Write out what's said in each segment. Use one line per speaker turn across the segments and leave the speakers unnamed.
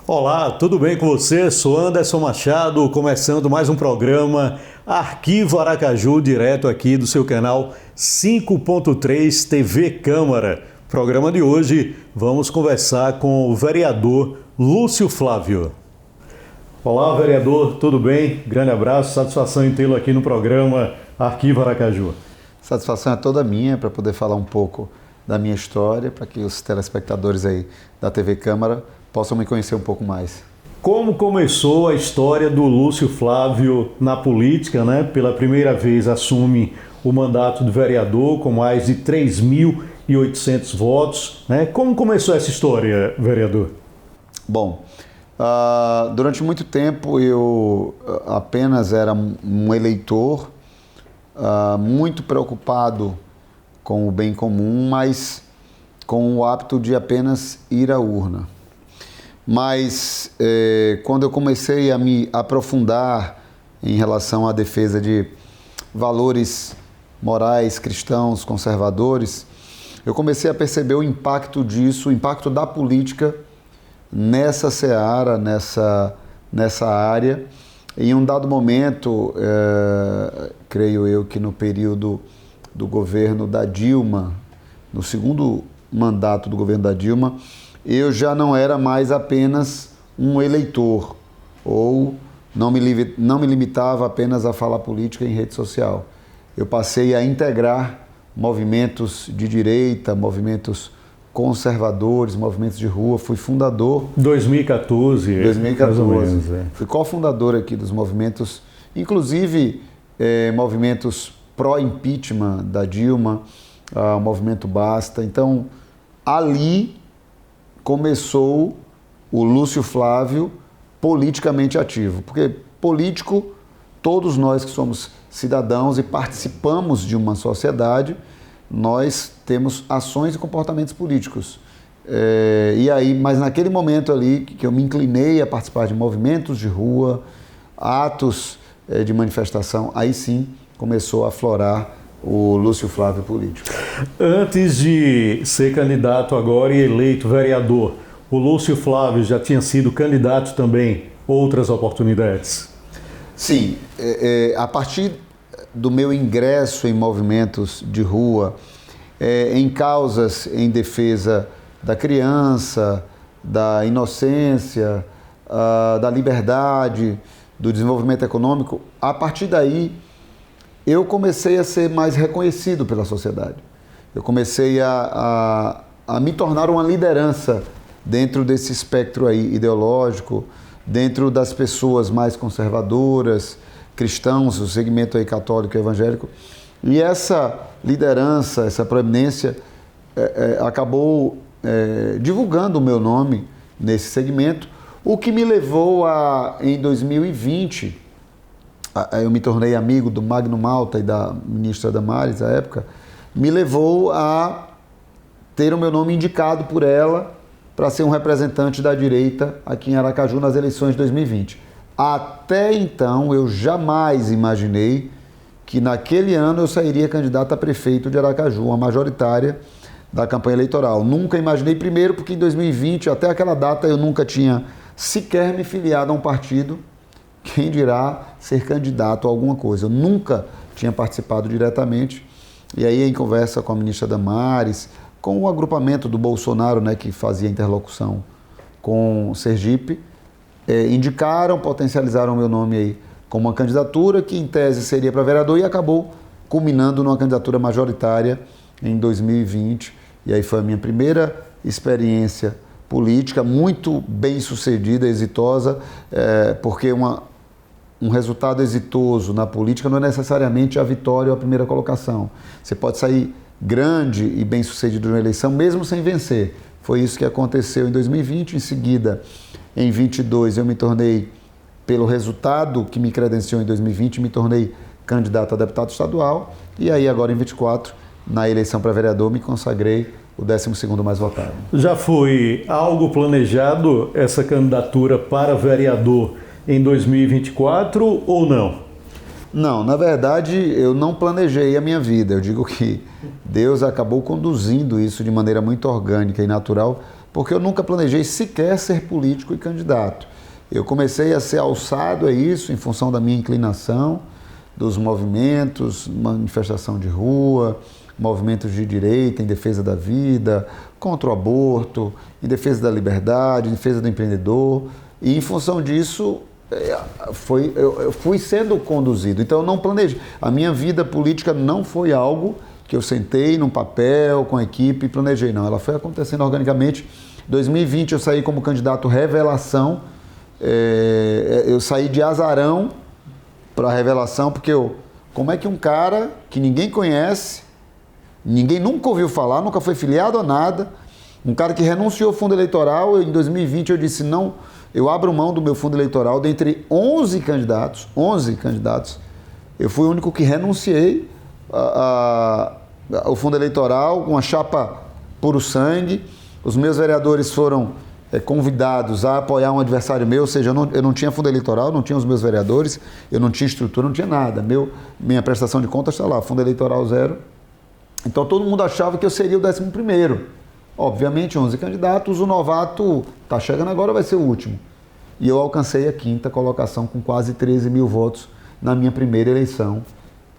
Olá, tudo bem com você? Sou Anderson Machado, começando mais um programa Arquivo Aracaju, direto aqui do seu canal 5.3 TV Câmara. Programa de hoje, vamos conversar com o vereador Lúcio Flávio. Olá, vereador, tudo bem? Grande abraço, satisfação em tê-lo aqui no programa Arquivo Aracaju.
Satisfação é toda minha para poder falar um pouco da minha história, para que os telespectadores aí da TV Câmara possam me conhecer um pouco mais.
Como começou a história do Lúcio Flávio na política, né? Pela primeira vez assume o mandato de vereador com mais de 3.800 votos, né? Como começou essa história, vereador?
Bom, durante muito tempo eu apenas era um eleitor muito preocupado com o bem comum, mas com o hábito de apenas ir à urna. Mas quando eu comecei a me aprofundar em relação à defesa de valores morais, cristãos, conservadores, eu comecei a perceber o impacto disso, o impacto da política nessa seara, nessa área. Em um dado momento, creio eu que no período do governo da Dilma, no segundo mandato do governo da Dilma, eu já não era mais apenas um eleitor, ou não me limitava apenas a falar política em rede social. Eu passei a integrar movimentos de direita, movimentos conservadores, movimentos de rua, fui fundador...
2014. Mais ou menos,
Fui cofundador aqui dos movimentos, inclusive movimentos pró-impeachment da Dilma, o movimento Basta. Então, ali começou o Lúcio Flávio politicamente ativo, porque político, todos nós que somos cidadãos e participamos de uma sociedade, nós temos ações e comportamentos políticos. Mas naquele momento ali que eu me inclinei a participar de movimentos de rua, atos de manifestação, aí sim começou a aflorar o Lúcio Flávio político.
Antes de ser candidato agora e eleito vereador, o Lúcio Flávio já tinha sido candidato também, outras oportunidades?
Sim, a partir do meu ingresso em movimentos de rua, em causas em defesa da criança, da inocência, da liberdade, do desenvolvimento econômico, a partir daí eu comecei a ser mais reconhecido pela sociedade. Eu comecei a me tornar uma liderança dentro desse espectro aí ideológico, dentro das pessoas mais conservadoras, cristãos, o segmento aí católico e evangélico. E essa liderança, essa proeminência acabou divulgando o meu nome nesse segmento, o que me levou em 2020, eu me tornei amigo do Magno Malta e da ministra Damares, à época, me levou a ter o meu nome indicado por ela para ser um representante da direita aqui em Aracaju nas eleições de 2020. Até então, eu jamais imaginei que naquele ano eu sairia candidato a prefeito de Aracaju, uma majoritária da campanha eleitoral. Nunca imaginei, primeiro porque em 2020, até aquela data, eu nunca tinha sequer me filiado a um partido, quem dirá ser candidato a alguma coisa. Eu nunca tinha participado diretamente. E aí, em conversa com a ministra Damares, com o agrupamento do Bolsonaro, né, que fazia interlocução com Sergipe, indicaram, potencializaram o meu nome aí como uma candidatura que, em tese, seria para vereador e acabou culminando numa candidatura majoritária em 2020. E aí foi a minha primeira experiência política, muito bem sucedida, exitosa, porque um resultado exitoso na política não é necessariamente a vitória ou a primeira colocação. Você pode sair grande e bem sucedido na eleição, mesmo sem vencer. Foi isso que aconteceu em 2020. Em seguida, em 2022, eu me tornei, pelo resultado que me credenciou em 2020, me tornei candidato a deputado estadual. E aí, agora em 2024, na eleição para vereador, me consagrei o 12º mais votado.
Já foi algo planejado essa candidatura para vereador em 2024 ou não?
Não, na verdade eu não planejei a minha vida. Eu digo que Deus acabou conduzindo isso de maneira muito orgânica e natural, porque eu nunca planejei sequer ser político e candidato. Eu comecei a ser alçado a isso em função da minha inclinação, dos movimentos, manifestação de rua, movimentos de direita em defesa da vida, contra o aborto, em defesa da liberdade, em defesa do empreendedor. E em função disso, eu fui sendo conduzido. Então eu não planejei. A minha vida política não foi algo que eu sentei num papel com a equipe e planejei, não. Ela foi acontecendo organicamente. Em 2020 eu saí como candidato revelação. Eu saí de azarão para revelação, porque como é que um cara que ninguém conhece, ninguém nunca ouviu falar, nunca foi filiado a nada, um cara que renunciou ao fundo eleitoral, em 2020 eu disse, não, eu abro mão do meu fundo eleitoral, dentre 11 candidatos, eu fui o único que renunciei ao fundo eleitoral, com a chapa puro sangue. Os meus vereadores foram convidados a apoiar um adversário meu, ou seja, eu não tinha fundo eleitoral, não tinha os meus vereadores, eu não tinha estrutura, não tinha nada. Minha prestação de contas está lá, fundo eleitoral zero. Então todo mundo achava que eu seria o 11º. Obviamente, 11 candidatos, o novato está chegando agora, vai ser o último. E eu alcancei a 5ª colocação com quase 13 mil votos na minha primeira eleição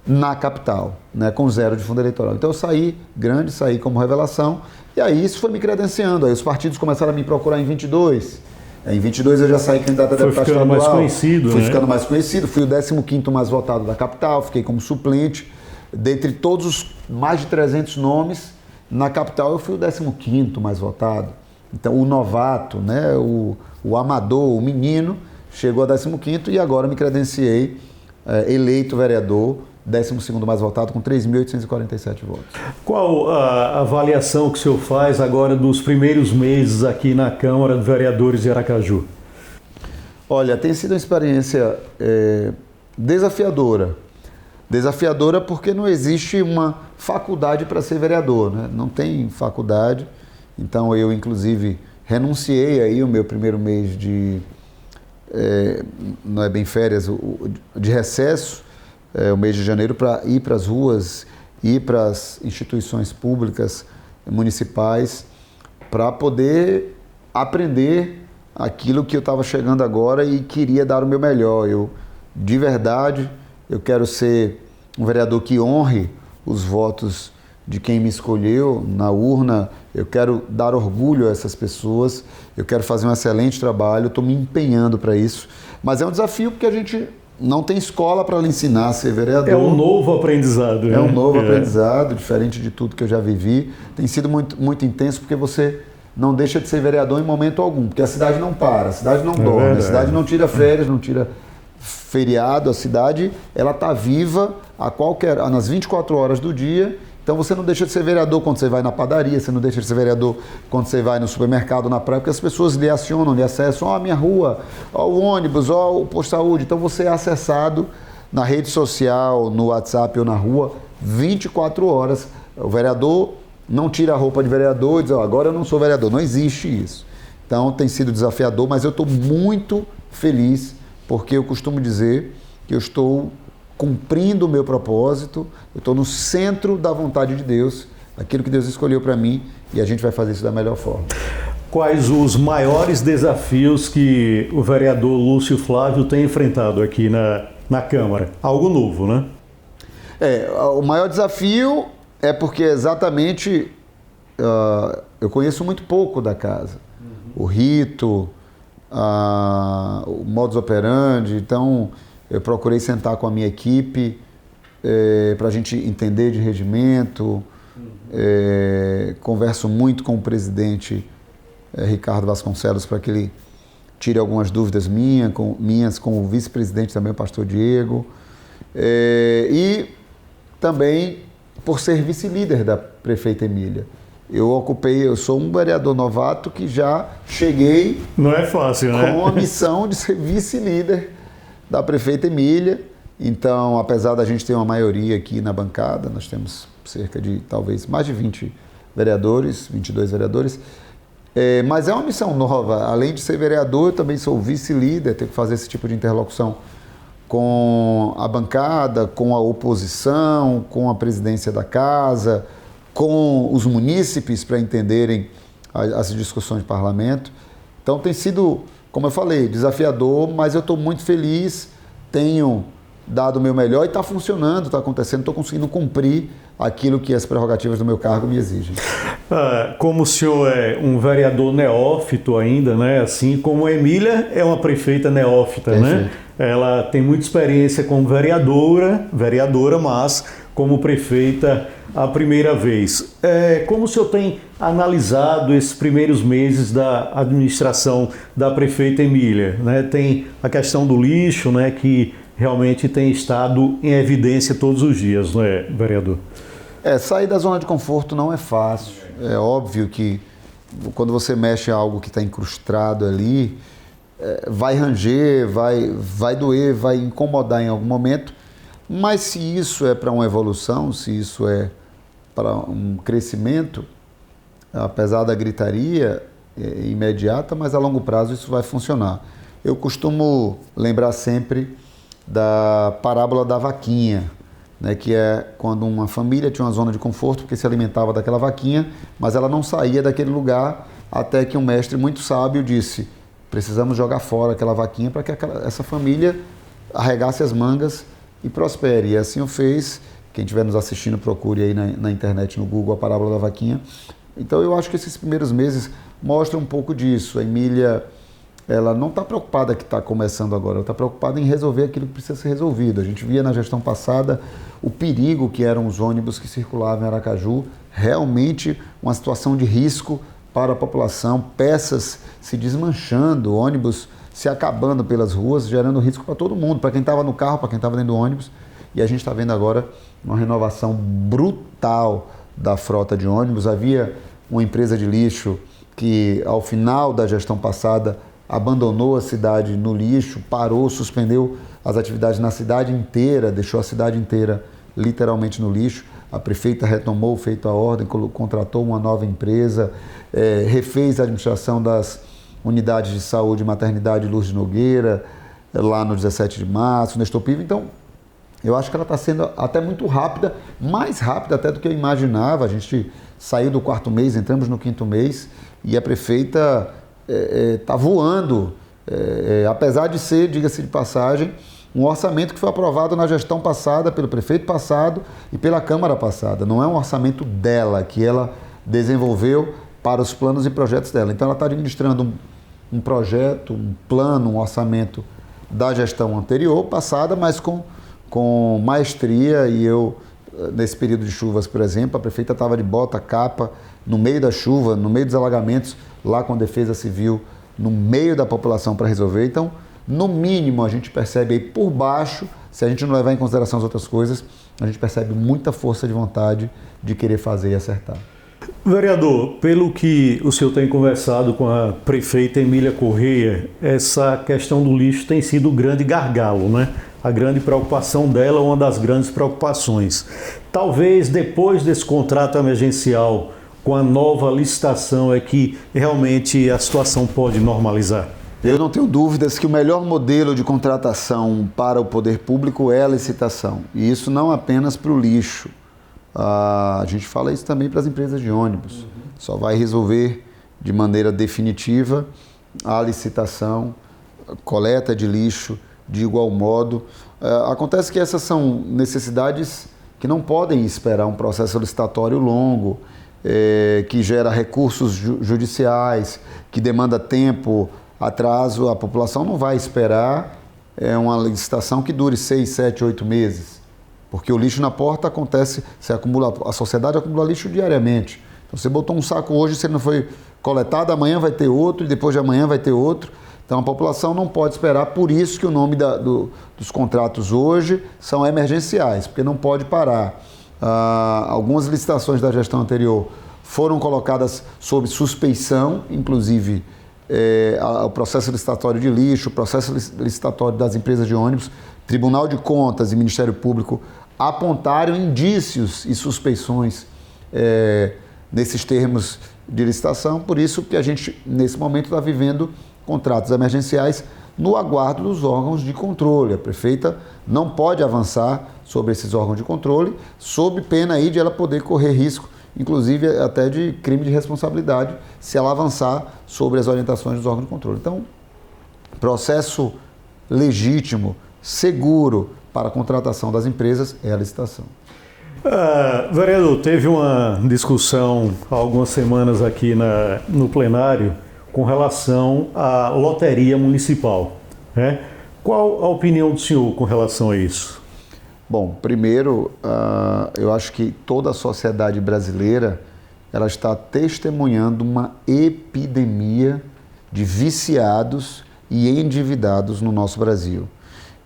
na capital, né, com 0 de fundo eleitoral. Então eu saí grande, saí como revelação, e aí isso foi me credenciando. Aí os partidos começaram a me procurar em 22. Em 22 eu já saí candidato a deputado estadual.
Foi ficando mais conhecido,
Fui ficando mais conhecido, fui o 15º mais votado da capital, fiquei como suplente. Dentre todos os mais de 300 nomes, na capital eu fui o 15º mais votado. Então o novato, né, o amador, o menino, chegou a 15º e agora me credenciei eleito vereador, 12º mais votado, com 3.847 votos.
Qual a avaliação que o senhor faz agora dos primeiros meses aqui na Câmara de Vereadores de Aracaju?
Olha, tem sido uma experiência desafiadora. Desafiadora porque não existe uma faculdade para ser vereador, né? Não tem faculdade. Então eu, inclusive, renunciei aí o meu primeiro mês de, não é bem férias, de recesso, o mês de janeiro, para ir para as ruas, ir para as instituições públicas, municipais, para poder aprender aquilo que eu estava chegando agora e queria dar o meu melhor. De verdade, eu quero ser um vereador que honre os votos de quem me escolheu na urna. Eu quero dar orgulho a essas pessoas, eu quero fazer um excelente trabalho, estou me empenhando para isso. Mas é um desafio porque a gente não tem escola para lhe ensinar a ser vereador.
É um novo aprendizado, né?
É um novo aprendizado, diferente de tudo que eu já vivi. Tem sido muito, muito intenso porque você não deixa de ser vereador em momento algum, porque a cidade não para, a cidade não dorme, a cidade não tira férias, não tira feriado, a cidade ela está viva nas 24 horas do dia. Então você não deixa de ser vereador quando você vai na padaria, você não deixa de ser vereador quando você vai no supermercado, na praia, porque as pessoas lhe acionam, lhe acessam, a minha rua, o ônibus, o posto de saúde. Então você é acessado na rede social, no WhatsApp ou na rua, 24 horas. O vereador não tira a roupa de vereador e diz, agora eu não sou vereador. Não existe isso. Então tem sido desafiador, mas eu estou muito feliz, porque eu costumo dizer que eu estou cumprindo o meu propósito, eu estou no centro da vontade de Deus, aquilo que Deus escolheu para mim, e a gente vai fazer isso da melhor forma.
Quais os maiores desafios que o vereador Lúcio Flávio tem enfrentado aqui na Câmara? Algo novo, né?
O maior desafio é porque exatamente eu conheço muito pouco da casa. O rito, o modus operandi. Então eu procurei sentar com a minha equipe para a gente entender de regimento. Converso muito com o presidente Ricardo Vasconcelos para que ele tire algumas dúvidas minhas com o vice-presidente também, o pastor Diego. E também por ser vice-líder da prefeita Emília. Eu sou um vereador novato que já cheguei.
Não é fácil, né?
Com a missão de ser vice-líder da prefeita Emília. Então, apesar da gente ter uma maioria aqui na bancada, nós temos cerca de, talvez, mais de 20 vereadores, 22 vereadores. Mas é uma missão nova. Além de ser vereador, eu também sou vice-líder, tenho que fazer esse tipo de interlocução com a bancada, com a oposição, com a presidência da casa, com os munícipes para entenderem as discussões de parlamento. Então tem sido, como eu falei, desafiador, mas eu estou muito feliz, tenho dado o meu melhor e está funcionando, está acontecendo, estou conseguindo cumprir aquilo que as prerrogativas do meu cargo me exigem.
Como o senhor é um vereador neófito ainda, né? Assim como a Emília é uma prefeita neófita, né? Ela tem muita experiência como vereadora, mas como prefeita a primeira vez. Como o senhor tem analisado esses primeiros meses da administração da prefeita Emília, né? Tem a questão do lixo, né? Que realmente tem estado em evidência todos os dias, não é, vereador?
Sair da zona de conforto não é fácil. É óbvio que quando você mexe em algo que está incrustado ali, vai ranger, vai doer, vai incomodar em algum momento, mas se isso é para uma evolução, se isso é para um crescimento, apesar da gritaria imediata, mas a longo prazo isso vai funcionar. Eu costumo lembrar sempre da parábola da vaquinha, né, que é quando uma família tinha uma zona de conforto porque se alimentava daquela vaquinha, mas ela não saía daquele lugar até que um mestre muito sábio disse: precisamos jogar fora aquela vaquinha para que essa família arregasse as mangas e prospere. E assim o fez. Quem estiver nos assistindo, procure aí na internet, no Google, a parábola da vaquinha. Então eu acho que esses primeiros meses mostram um pouco disso. A Emília, ela não está preocupada que está começando agora, ela está preocupada em resolver aquilo que precisa ser resolvido. A gente via na gestão passada o perigo que eram os ônibus que circulavam em Aracaju, realmente uma situação de risco para a população, peças se desmanchando, ônibus se acabando pelas ruas, gerando risco para todo mundo, para quem estava no carro, para quem estava dentro do ônibus. E a gente está vendo agora uma renovação brutal da frota de ônibus. Havia uma empresa de lixo que, ao final da gestão passada, abandonou a cidade no lixo, parou, suspendeu as atividades na cidade inteira, deixou a cidade inteira literalmente no lixo. A prefeita retomou, feito a ordem, contratou uma nova empresa, refez a administração das unidades de saúde e maternidade Lourdes Nogueira, lá no 17 de março, Nestor Piva. Então, eu acho que ela está sendo até muito rápida, mais rápida até do que eu imaginava. A gente saiu do 4º mês, entramos no 5º mês e a prefeita está voando, apesar de ser, diga-se de passagem, um orçamento que foi aprovado na gestão passada, pelo prefeito passado e pela Câmara passada. Não é um orçamento dela, que ela desenvolveu para os planos e projetos dela. Então ela está administrando um projeto, um plano, um orçamento da gestão anterior, passada, mas com maestria. E eu, nesse período de chuvas, por exemplo, a prefeita estava de bota, capa, no meio da chuva, no meio dos alagamentos, lá com a Defesa Civil, no meio da população para resolver. Então, no mínimo, a gente percebe aí por baixo, se a gente não levar em consideração as outras coisas, a gente percebe muita força de vontade de querer fazer e acertar.
Vereador, pelo que o senhor tem conversado com a prefeita Emília Correia, essa questão do lixo tem sido o grande gargalo, né? A grande preocupação dela, uma das grandes preocupações. Talvez depois desse contrato emergencial, com a nova licitação, é que realmente a situação pode normalizar.
Eu não tenho dúvidas que o melhor modelo de contratação para o poder público é a licitação. E isso não apenas para o lixo. A gente fala isso também para as empresas de ônibus. Só vai resolver de maneira definitiva a licitação, coleta de lixo de igual modo. Acontece que essas são necessidades que não podem esperar um processo licitatório longo, que gera recursos judiciais, que demanda tempo, atraso. A população não vai esperar uma licitação que dure 6, 7, 8 meses. Porque o lixo na porta acontece, a sociedade acumula lixo diariamente. Então, você botou um saco hoje, se ele não foi coletado, amanhã vai ter outro, e depois de amanhã vai ter outro. Então, a população não pode esperar, por isso que o nome dos contratos hoje são emergenciais, porque não pode parar. Algumas licitações da gestão anterior foram colocadas sob suspeição, inclusive o processo licitatório de lixo, o processo licitatório das empresas de ônibus. Tribunal de Contas e Ministério Público apontaram indícios e suspeições nesses termos de licitação, por isso que a gente, nesse momento, está vivendo contratos emergenciais no aguardo dos órgãos de controle. A prefeita não pode avançar sobre esses órgãos de controle, sob pena aí de ela poder correr risco, inclusive até de crime de responsabilidade, se ela avançar sobre as orientações dos órgãos de controle. Então, processo legítimo, seguro para a contratação das empresas é a licitação.
Vereador, teve uma discussão há algumas semanas aqui no plenário com relação à loteria municipal, né? Qual a opinião do senhor com relação a isso?
Bom, primeiro, eu acho que toda a sociedade brasileira ela está testemunhando uma epidemia de viciados e endividados no nosso Brasil.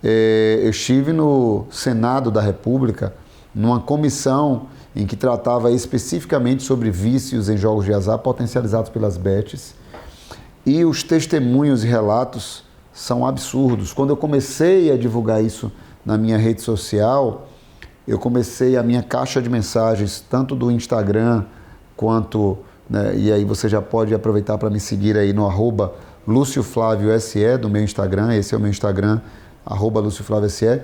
Eu estive no Senado da República, numa comissão em que tratava especificamente sobre vícios em jogos de azar potencializados pelas bets, e os testemunhos e relatos são absurdos. Quando eu comecei a divulgar isso na minha rede social, eu comecei a minha caixa de mensagens, tanto do Instagram quanto, né, e aí você já pode aproveitar para me seguir aí no @LúcioFlávioSE do meu Instagram, esse é o meu Instagram, @LúcioFlávioSE.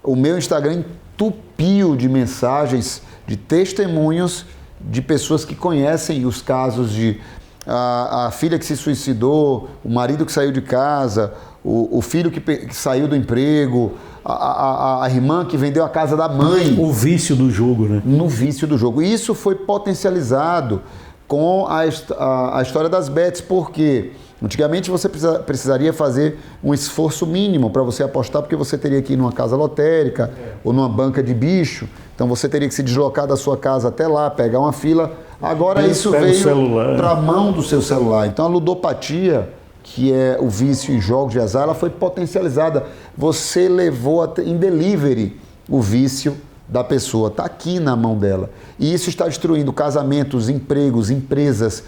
O meu Instagram entupiu de mensagens, de testemunhos de pessoas que conhecem os casos de a filha que se suicidou, o marido que saiu de casa, o filho que saiu do emprego, a irmã que vendeu a casa da mãe.
O vício do jogo, né?
No vício do jogo. E isso foi potencializado com a história das bets, porque antigamente você precisaria fazer um esforço mínimo para você apostar, porque você teria que ir numa casa lotérica ou numa banca de bicho, então você teria que se deslocar da sua casa até lá, pegar uma fila. Agora isso veio para a mão do seu celular. Então a ludopatia, que é o vício em jogos de azar, ela foi potencializada. Você levou em delivery o vício da pessoa, está aqui na mão dela. E isso está destruindo casamentos, empregos, empresas,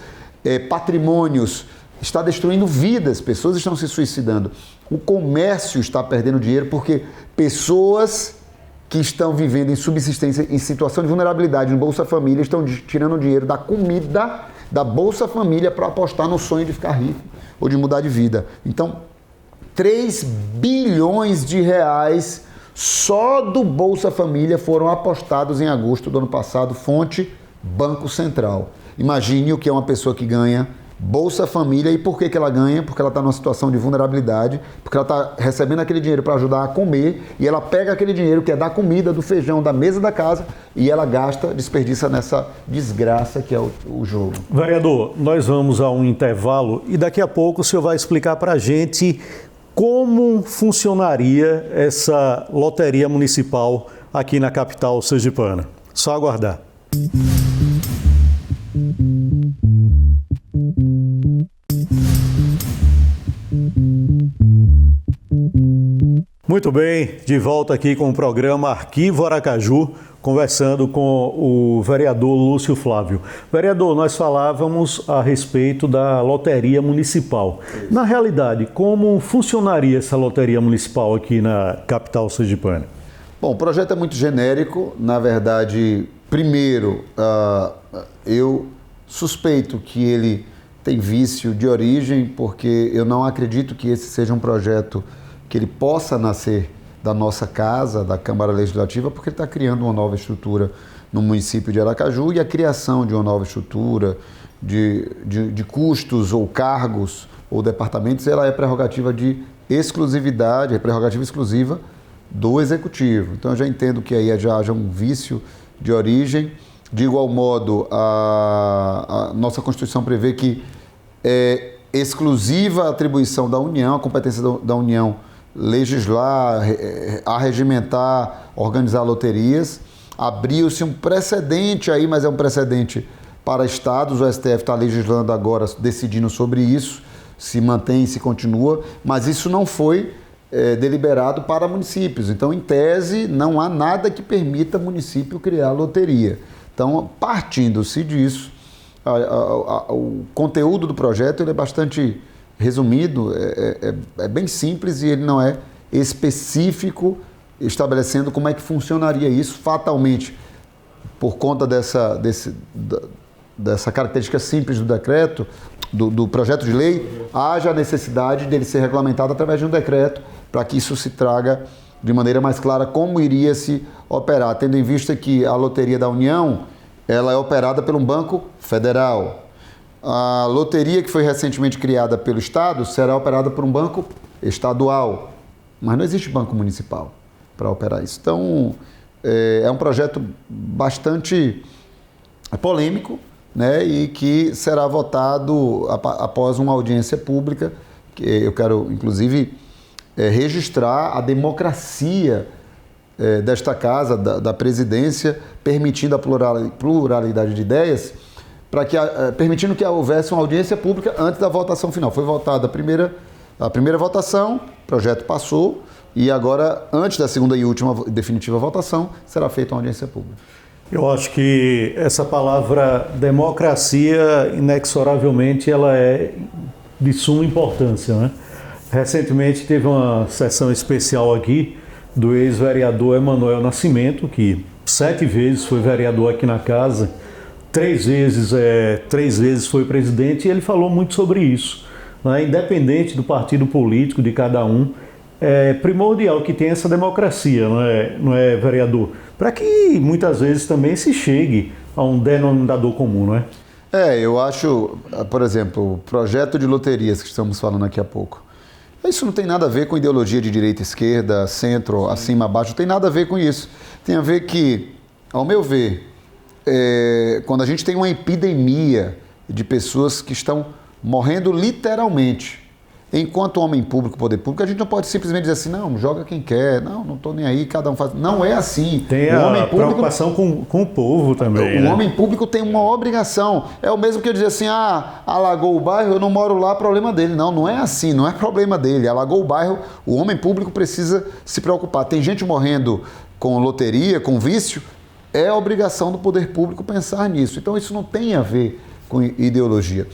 patrimônios, está destruindo vidas, pessoas estão se suicidando. O comércio está perdendo dinheiro porque pessoas que estão vivendo em subsistência, em situação de vulnerabilidade no Bolsa Família, estão tirando dinheiro da comida da Bolsa Família para apostar no sonho de ficar rico ou de mudar de vida. Então, 3 bilhões de reais só do Bolsa Família foram apostados em agosto do ano passado, fonte Banco Central. Imagine o que é uma pessoa que ganha Bolsa Família. E por que ela ganha? Porque ela está numa situação de vulnerabilidade, porque ela está recebendo aquele dinheiro para ajudar a comer, e ela pega aquele dinheiro que é da comida, do feijão, da mesa da casa, e ela gasta, desperdiça nessa desgraça que é o jogo.
Vereador, nós vamos a um intervalo e daqui a pouco o senhor vai explicar para a gente como funcionaria essa loteria municipal aqui na capital sergipana. Só aguardar. Muito bem, de volta aqui com o programa Arquivo Aracaju, conversando com o vereador Lúcio Flávio. Vereador, nós falávamos a respeito da loteria municipal. Na realidade, como funcionaria essa loteria municipal aqui na capital sergipana?
Bom, o projeto é muito genérico. Na verdade, primeiro, eu suspeito que ele tem vício de origem, porque eu não acredito que esse seja um projeto que ele possa nascer da nossa casa, da Câmara Legislativa, porque ele está criando uma nova estrutura no município de Aracaju, e a criação de uma nova estrutura de custos ou cargos ou departamentos, ela é prerrogativa de exclusividade, é prerrogativa exclusiva do Executivo. Então eu já entendo que aí já haja um vício de origem. De igual modo, a nossa Constituição prevê que é exclusiva a atribuição da União, a competência da União legislar, arregimentar, organizar loterias. Abriu-se um precedente aí, mas é um precedente para estados. O STF está legislando agora, decidindo sobre isso, se mantém, se continua, mas isso não foi deliberado para municípios. Então, em tese, não há nada que permita município criar loteria. Então, partindo-se disso, o conteúdo do projeto ele é bastante resumido, é bem simples e ele não é específico, estabelecendo como é que funcionaria isso fatalmente, por conta dessa característica simples do decreto, do projeto de lei, haja a necessidade dele ser regulamentado através de um decreto, para que isso se traga de maneira mais clara como iria se operar, tendo em vista que a Loteria da União, ela é operada por um banco federal. A loteria que foi recentemente criada pelo Estado será operada por um banco estadual, mas não existe banco municipal para operar isso. Então, é um projeto bastante polêmico, né, e que será votado após uma audiência pública, que eu quero, inclusive, registrar a democracia desta casa, da presidência, permitindo a pluralidade de ideias, permitindo que houvesse uma audiência pública antes da votação final. Foi votada a primeira votação, o projeto passou, e agora, antes da segunda e última definitiva votação, será feita uma audiência pública.
Eu acho que essa palavra democracia, inexoravelmente, ela é de suma importância, né? Recentemente teve uma sessão especial aqui do ex-vereador Emanuel Nascimento, que 7 vezes foi vereador aqui na casa, 3 vezes foi presidente, e ele falou muito sobre isso, né? Independente do partido político de cada um, é primordial que tenha essa democracia, não é, vereador? Para que muitas vezes também se chegue a um denominador comum, não é?
Eu acho, por exemplo, o projeto de loterias que estamos falando aqui a pouco, isso não tem nada a ver com ideologia de direita, esquerda, centro, acima, abaixo, não tem nada a ver com isso. Tem a ver que, ao meu ver, quando a gente tem uma epidemia de pessoas que estão morrendo literalmente, enquanto homem público, poder público, a gente não pode simplesmente dizer assim, não, joga quem quer, não estou nem aí, cada um faz. Não é assim.
Tem a homem público, preocupação com o povo também.
O homem público tem uma obrigação. É o mesmo que eu dizer assim, alagou o bairro, eu não moro lá, problema dele. Não é assim, não é problema dele. Alagou o bairro, o homem público precisa se preocupar. Tem gente morrendo com loteria, com vício, é obrigação do poder público pensar nisso. Então isso não tem a ver com ideologia.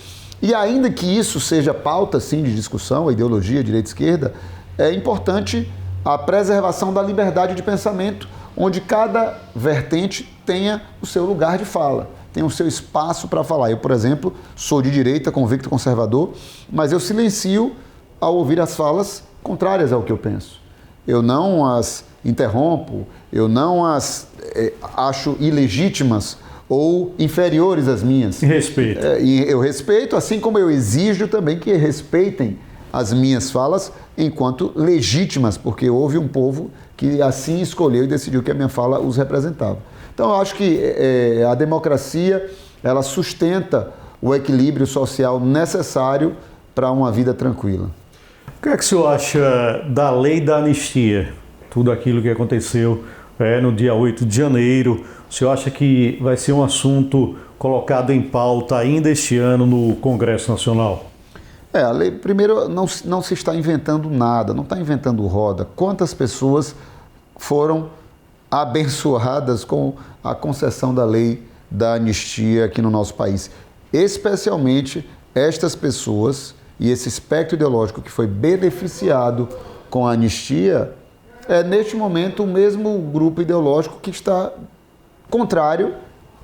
E ainda que isso seja pauta, sim, de discussão, a ideologia, direita e esquerda, é importante a preservação da liberdade de pensamento, onde cada vertente tenha o seu lugar de fala, tenha o seu espaço para falar. Eu, por exemplo, sou de direita, convicto conservador, mas eu silencio ao ouvir as falas contrárias ao que eu penso. Eu não as interrompo, eu não as acho ilegítimas ou inferiores às minhas.
Respeito.
Eu respeito, assim como eu exijo também que respeitem as minhas falas enquanto legítimas, porque houve um povo que assim escolheu e decidiu que a minha fala os representava. Então, eu acho que a democracia, ela sustenta o equilíbrio social necessário para uma vida tranquila.
O que é que o senhor acha da lei da anistia? Tudo aquilo que aconteceu no dia 8 de janeiro, o senhor acha que vai ser um assunto colocado em pauta ainda este ano no Congresso Nacional?
A lei, primeiro, não se está inventando nada, não está inventando roda. Quantas pessoas foram abençoadas com a concessão da lei da anistia aqui no nosso país? Especialmente estas pessoas e esse espectro ideológico que foi beneficiado com a anistia, neste momento o mesmo grupo ideológico que está contrário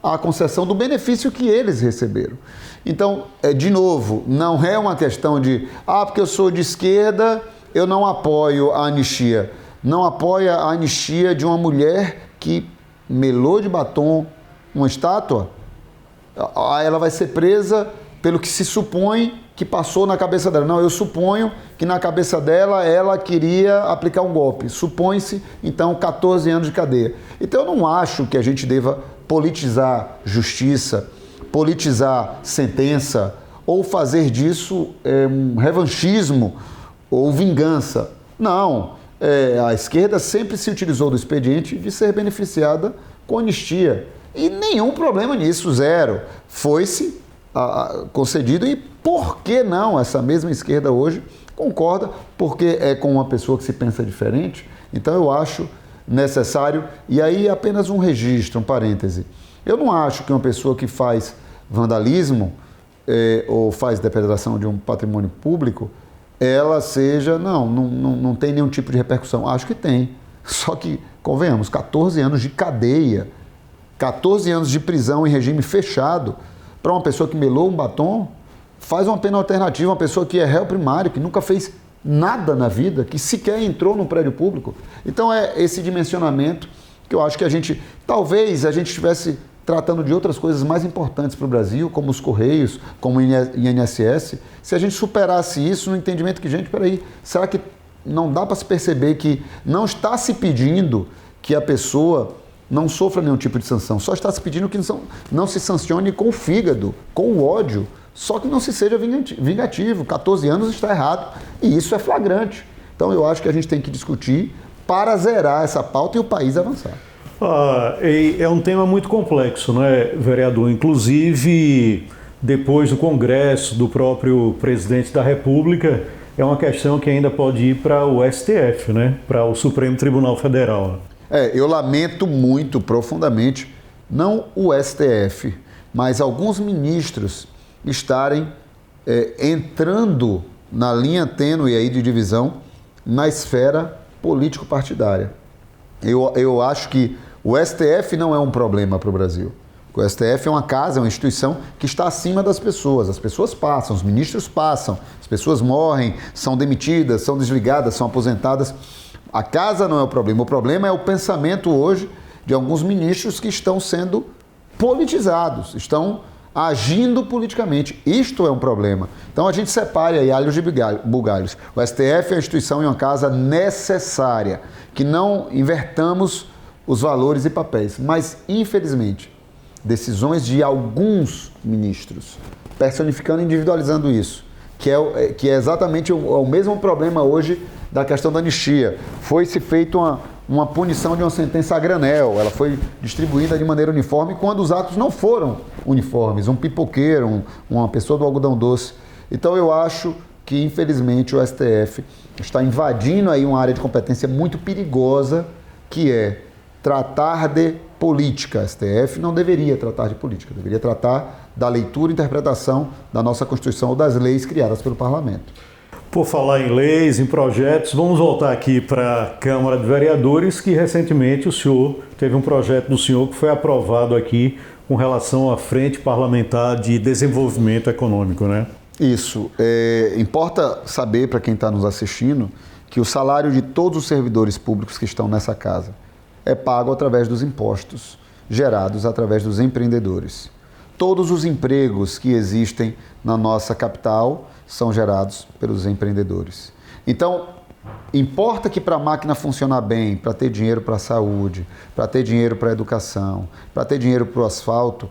à concessão do benefício que eles receberam. Então, de novo, não é uma questão de porque eu sou de esquerda, eu não apoio a anistia. Não apoia a anistia de uma mulher que melou de batom uma estátua, ela vai ser presa pelo que se supõe que passou na cabeça dela. Não, eu suponho que na cabeça dela ela queria aplicar um golpe. Supõe-se, então, 14 anos de cadeia. Então, eu não acho que a gente deva politizar justiça, politizar sentença, ou fazer disso um revanchismo ou vingança. Não, a esquerda sempre se utilizou do expediente de ser beneficiada com anistia. E nenhum problema nisso, zero. Foi-se concedido, e por que não essa mesma esquerda hoje concorda, porque é com uma pessoa que se pensa diferente. Então eu acho necessário, e aí apenas um registro, um parêntese. Eu não acho que uma pessoa que faz vandalismo ou faz depredação de um patrimônio público, ela seja, não tem nenhum tipo de repercussão. Acho que tem, só que, convenhamos, 14 anos de cadeia, 14 anos de prisão em regime fechado, para uma pessoa que melou um batom, faz uma pena alternativa, uma pessoa que é réu primário, que nunca fez nada na vida, que sequer entrou num prédio público. Então é esse dimensionamento que eu acho que talvez a gente estivesse tratando de outras coisas mais importantes para o Brasil, como os Correios, como o INSS, se a gente superasse isso no entendimento que, gente, peraí, será que não dá para se perceber que não está se pedindo que a pessoa não sofra nenhum tipo de sanção, só está se pedindo que não se sancione com o fígado, com o ódio, só que não se seja vingativo. 14 anos está errado e isso é flagrante. Então eu acho que a gente tem que discutir para zerar essa pauta e o país avançar.
É um tema muito complexo, né, vereador? Inclusive, depois do Congresso, do próprio presidente da República, é uma questão que ainda pode ir para o STF, né, para o Supremo Tribunal Federal.
Eu lamento muito, profundamente, não o STF, mas alguns ministros estarem entrando na linha tênue aí de divisão na esfera político-partidária. Eu acho que o STF não é um problema para o Brasil. O STF é uma casa, é uma instituição que está acima das pessoas. As pessoas passam, os ministros passam, as pessoas morrem, são demitidas, são desligadas, são aposentadas. A casa não é o problema é o pensamento hoje de alguns ministros que estão sendo politizados, estão agindo politicamente. Isto é um problema. Então a gente separe aí alhos de bugalhos. O STF é a instituição e uma casa necessária, que não invertamos os valores e papéis. Mas, infelizmente, decisões de alguns ministros, personificando e individualizando isso, que é exatamente o mesmo problema hoje da questão da anistia. Foi-se feita uma punição de uma sentença a granel, ela foi distribuída de maneira uniforme quando os atos não foram uniformes, um pipoqueiro, uma pessoa do algodão doce. Então eu acho que, infelizmente, o STF está invadindo aí uma área de competência muito perigosa, que é tratar de política. A STF não deveria tratar de política, deveria tratar da leitura e interpretação da nossa Constituição ou das leis criadas pelo Parlamento.
Por falar em leis, em projetos, vamos voltar aqui para a Câmara de Vereadores, que recentemente o senhor teve um projeto do senhor que foi aprovado aqui com relação à Frente Parlamentar de Desenvolvimento Econômico, né?
Isso. Importa saber, para quem está nos assistindo, que o salário de todos os servidores públicos que estão nessa casa é pago através dos impostos gerados através dos empreendedores. Todos os empregos que existem na nossa capital são gerados pelos empreendedores. Então, importa que para a máquina funcionar bem, para ter dinheiro para a saúde, para ter dinheiro para a educação, para ter dinheiro para o asfalto,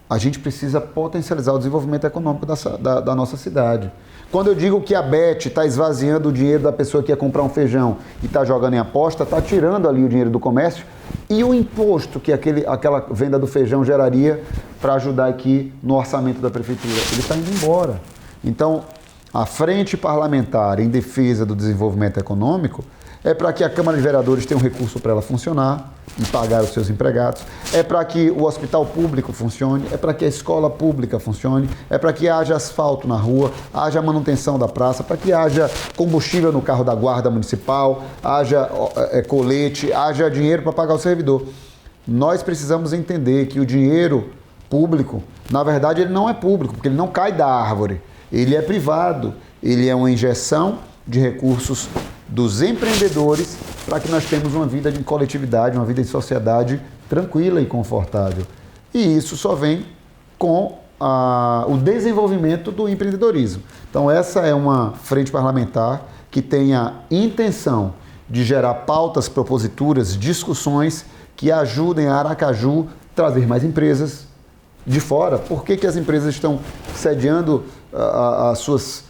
a gente precisa potencializar o desenvolvimento econômico da nossa cidade. Quando eu digo que a Bet está esvaziando o dinheiro da pessoa que ia comprar um feijão e está jogando em aposta, está tirando ali o dinheiro do comércio e o imposto que aquela venda do feijão geraria para ajudar aqui no orçamento da prefeitura, ele está indo embora. Então, a Frente Parlamentar em Defesa do Desenvolvimento Econômico é para que a Câmara de Vereadores tenha um recurso para ela funcionar e pagar os seus empregados, é para que o hospital público funcione, é para que a escola pública funcione, é para que haja asfalto na rua, haja manutenção da praça, para que haja combustível no carro da guarda municipal, haja colete, haja dinheiro para pagar o servidor. Nós precisamos entender que o dinheiro público, na verdade, ele não é público, porque ele não cai da árvore, ele é privado, ele é uma injeção de recursos dos empreendedores para que nós tenhamos uma vida de coletividade, uma vida em sociedade tranquila e confortável. E isso só vem com o desenvolvimento do empreendedorismo. Então essa é uma frente parlamentar que tem a intenção de gerar pautas, proposituras, discussões que ajudem a Aracaju a trazer mais empresas de fora. Por que as empresas estão sediando as suas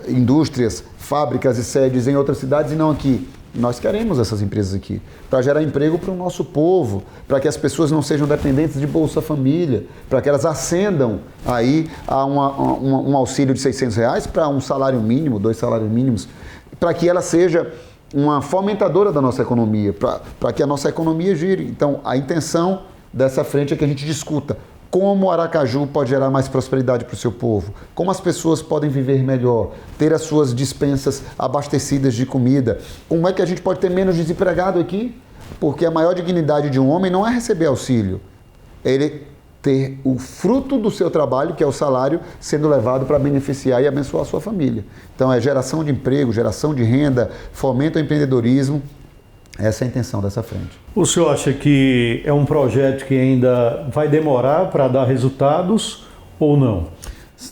indústrias, fábricas e sedes em outras cidades e não aqui? Nós queremos essas empresas aqui para gerar emprego para o nosso povo, para que as pessoas não sejam dependentes de Bolsa Família, para que elas ascendam aí a um auxílio de R$600 para um salário mínimo, 2 salários mínimos, para que ela seja uma fomentadora da nossa economia, para que a nossa economia gire. Então, a intenção dessa frente é que a gente discuta como Aracaju pode gerar mais prosperidade para o seu povo, como as pessoas podem viver melhor, ter as suas despensas abastecidas de comida, como é que a gente pode ter menos desempregado aqui, porque a maior dignidade de um homem não é receber auxílio, ele ter o fruto do seu trabalho, que é o salário, sendo levado para beneficiar e abençoar a sua família. Então é geração de emprego, geração de renda, fomento ao empreendedorismo. Essa é a intenção dessa frente.
O senhor acha que é um projeto que ainda vai demorar para dar resultados ou não?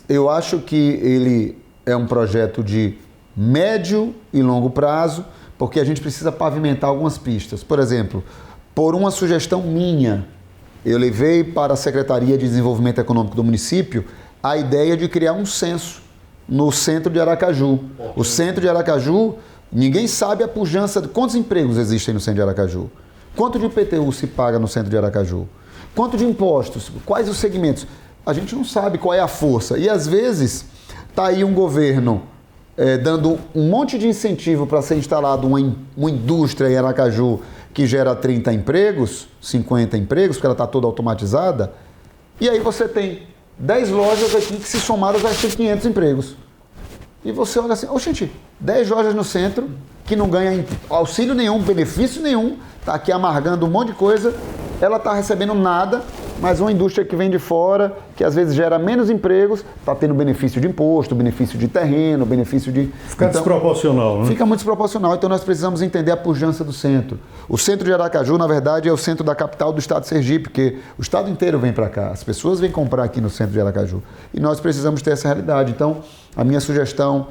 Eu acho que ele é um projeto de médio e longo prazo, porque a gente precisa pavimentar algumas pistas. Por exemplo, por uma sugestão minha, eu levei para a Secretaria de Desenvolvimento Econômico do município a ideia de criar um censo no centro de Aracaju. O centro de Aracaju, ninguém sabe a pujança de quantos empregos existem no centro de Aracaju. Quanto de IPTU se paga no centro de Aracaju? Quanto de impostos? Quais os segmentos? A gente não sabe qual é a força. E às vezes está aí um governo dando um monte de incentivo para ser instalado uma indústria em Aracaju que gera 30 empregos, 50 empregos, porque ela está toda automatizada, e aí você tem 10 lojas aqui que se somaram vai ter 500 empregos. E você olha assim, gente, 10 lojas no centro que não ganha auxílio nenhum, benefício nenhum, está aqui amargando um monte de coisa, ela está recebendo nada, mas uma indústria que vem de fora, que às vezes gera menos empregos, está tendo benefício de imposto, benefício de terreno, benefício de...
Fica desproporcional, né?
Fica muito desproporcional, então nós precisamos entender a pujança do centro. O centro de Aracaju, na verdade, é o centro da capital do estado de Sergipe, porque o estado inteiro vem para cá, as pessoas vêm comprar aqui no centro de Aracaju. E nós precisamos ter essa realidade. Então, a minha sugestão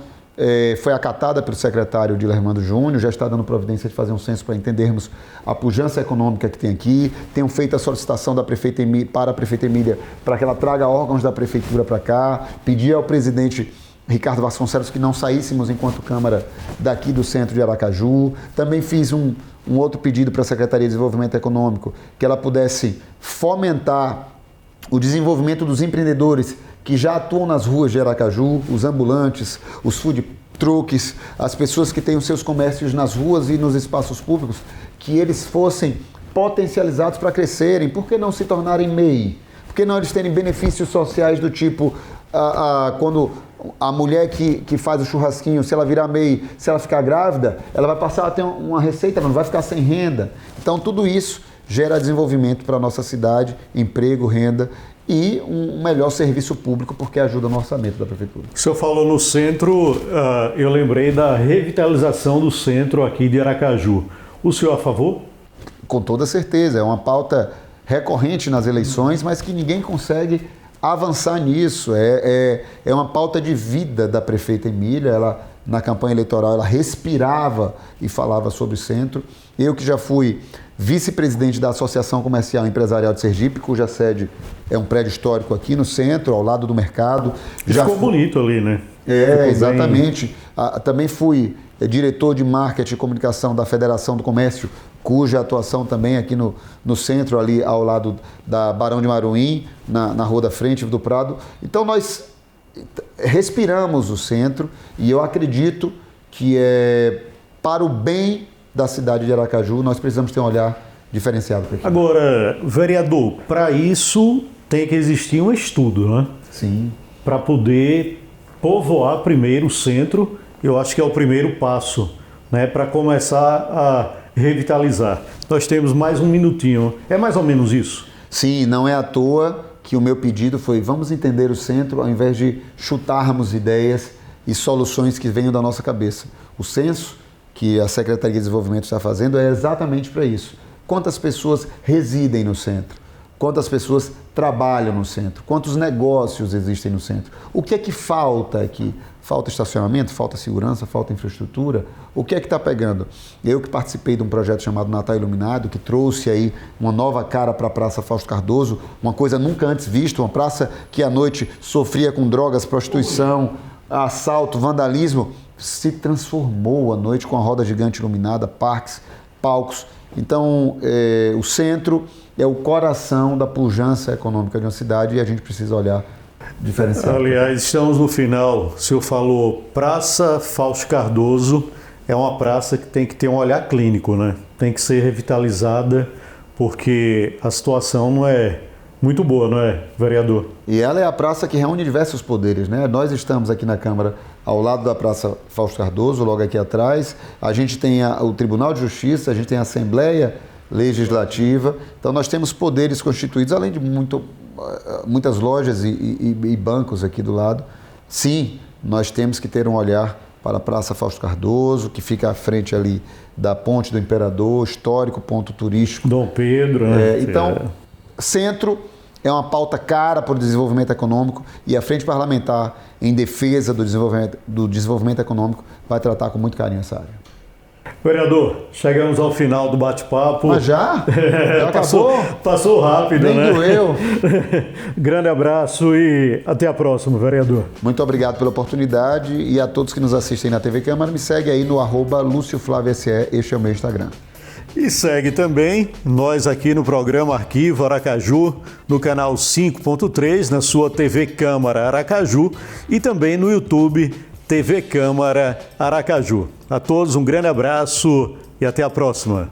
foi acatada pelo secretário Dilermando Júnior, já está dando providência de fazer um censo para entendermos a pujança econômica que tem aqui. Tenho feito a solicitação da prefeita para a prefeita Emília para que ela traga órgãos da prefeitura para cá. Pedi ao presidente Ricardo Vasconcelos que não saíssemos enquanto Câmara daqui do centro de Aracaju. Também fiz um outro pedido para a Secretaria de Desenvolvimento Econômico, que ela pudesse fomentar o desenvolvimento dos empreendedores que já atuam nas ruas de Aracaju, os ambulantes, os food trucks, as pessoas que têm os seus comércios nas ruas e nos espaços públicos, que eles fossem potencializados para crescerem. Por que não se tornarem MEI? Por que não eles terem benefícios sociais do tipo, quando a mulher que faz o churrasquinho, se ela virar MEI, se ela ficar grávida, ela vai passar a ter uma receita, não vai ficar sem renda. Então tudo isso gera desenvolvimento para a nossa cidade, emprego, renda e um melhor serviço público, porque ajuda no orçamento da prefeitura.
O senhor falou no centro, eu lembrei da revitalização do centro aqui de Aracaju. O senhor a favor?
Com toda certeza, é uma pauta recorrente nas eleições, mas que ninguém consegue avançar nisso. É uma pauta de vida da prefeita Emília. Ela, na campanha eleitoral, ela respirava e falava sobre o centro. Eu que já fui vice-presidente da Associação Comercial e Empresarial de Sergipe, cuja sede é um prédio histórico aqui no centro, ao lado do mercado.
Ficou bonito ali, né?
Exatamente. Também fui diretor de marketing e comunicação da Federação do Comércio, cuja atuação também aqui no centro, ali ao lado da Barão de Maruim, na Rua da Frente do Prado. Então nós respiramos o centro e eu acredito que para o bem da cidade de Aracaju, nós precisamos ter um olhar diferenciado para aqui.
Agora, vereador, para isso tem que existir um estudo, né?
Sim.
Para poder povoar primeiro o centro, eu acho que é o primeiro passo, né? Para começar a revitalizar. Nós temos mais um minutinho, é mais ou menos isso?
Sim, não é à toa que o meu pedido foi: vamos entender o centro ao invés de chutarmos ideias e soluções que venham da nossa cabeça. O censo que a Secretaria de Desenvolvimento está fazendo é exatamente para isso. Quantas pessoas residem no centro? Quantas pessoas trabalham no centro? Quantos negócios existem no centro? O que é que falta aqui? Falta estacionamento? Falta segurança? Falta infraestrutura? O que é que está pegando? Eu que participei de um projeto chamado Natal Iluminado, que trouxe aí uma nova cara para a Praça Fausto Cardoso, uma coisa nunca antes vista, uma praça que à noite sofria com drogas, prostituição, assalto, vandalismo, se transformou à noite com a roda gigante iluminada, parques, palcos. Então, o centro é o coração da pujança econômica de uma cidade e a gente precisa olhar diferenciado.
Aliás, estamos no final. O senhor falou Praça Fausto Cardoso, é uma praça que tem que ter um olhar clínico, né? Tem que ser revitalizada, porque a situação não é muito boa, não é, vereador?
E ela é a praça que reúne diversos poderes, né? Nós estamos aqui na Câmara ao lado da Praça Fausto Cardoso, logo aqui atrás. A gente tem o Tribunal de Justiça, a gente tem a Assembleia Legislativa. Então nós temos poderes constituídos, além de muitas lojas e bancos aqui do lado. Sim, nós temos que ter um olhar para a Praça Fausto Cardoso, que fica à frente ali da Ponte do Imperador, histórico ponto turístico.
Dom Pedro, né?
Então, centro é uma pauta cara para o desenvolvimento econômico e a Frente Parlamentar em defesa do desenvolvimento econômico vai tratar com muito carinho essa área.
Vereador, chegamos ao final do bate-papo.
Mas já? Já acabou?
Passou rápido,
Nem
né?
doeu.
Grande abraço e até a próxima, vereador.
Muito obrigado pela oportunidade e a todos que nos assistem na TV Câmara, me segue aí no @LúcioFlávioSE, este é o meu Instagram.
E segue também nós aqui no programa Arquivo Aracaju, no canal 5.3, na sua TV Câmara Aracaju e também no YouTube TV Câmara Aracaju. A todos um grande abraço e até a próxima.